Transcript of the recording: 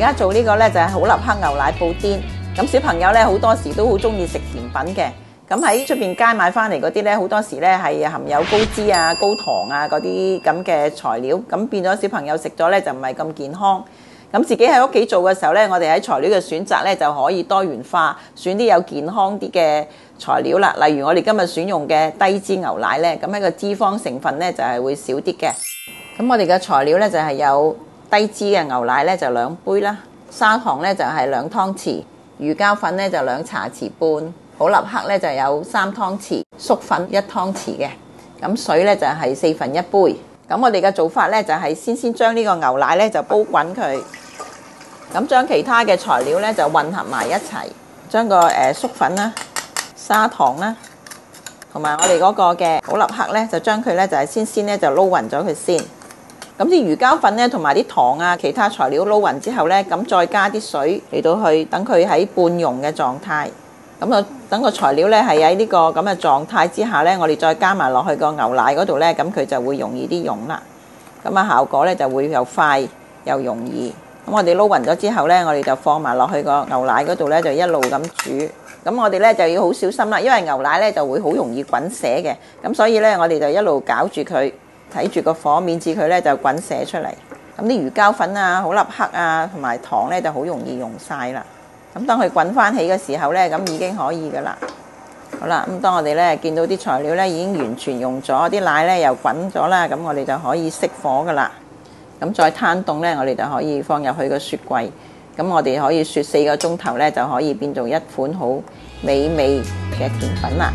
家做呢個呢，就係好立克牛奶布甸。咁小朋友呢，好多時都好中意食甜品嘅。咁喺出邊街買翻嚟嗰啲呢，好多時呢係含有高脂啊、高糖啊嗰啲咁嘅材料，咁變咗小朋友食咗呢就唔係咁健康。咁自己喺屋企做嘅時候呢，我哋喺材料嘅選擇呢就可以多元化，選啲有健康啲嘅材料啦。例如我哋今日選用嘅低脂牛奶呢，咁喺個脂肪成分呢就係會少啲嘅。咁我哋嘅材料呢就係有低脂嘅牛奶呢就2杯啦，砂糖呢就係2湯匙，魚膠粉呢就2茶匙半，好立克呢就有3湯匙，粟粉1湯匙嘅。咁水呢就係1/4杯。咁我哋嘅做法呢，就係先將呢個牛奶呢就煲滾佢，咁將其他嘅材料呢就混合埋一齊，將個粟粉啦、砂糖啦，同埋我哋嗰個嘅好立克呢，就將佢呢就係先呢就撈勻咗佢先。咁啲魚膠粉呢，同埋啲糖啊，其他材料撈勻之後呢，咁再加啲水嚟到去等佢喺半溶嘅狀態。咁啊，等個材料呢係喺呢個咁嘅狀態之下呢，我哋再加埋落去個牛奶嗰度呢，咁佢就會容易啲溶啦。咁啊，效果呢就會又快又容易。咁我哋撈勻咗之後呢，我哋就放埋落去個牛奶嗰度呢，就一路咁煮。咁我哋呢就要好小心啦，因為牛奶呢就會好容易滾瀉嘅。咁所以呢，我哋就一路攪住佢，睇住個火，免至佢呢就滾瀉出嚟。咁啲魚膠粉啊、好立克啊同埋糖呢就好容易溶晒啦。咁當佢滾翻起嘅時候呢，咁已經可以噶啦。好啦，咁當我哋呢見到啲材料呢已經完全溶咗，啲奶呢又滾咗啦，咁我哋就可以熄火噶啦。咁再攤凍呢，我哋就可以放入去個雪櫃。咁我哋可以雪4個鐘頭呢，就可以變做一款好美味嘅甜品啦。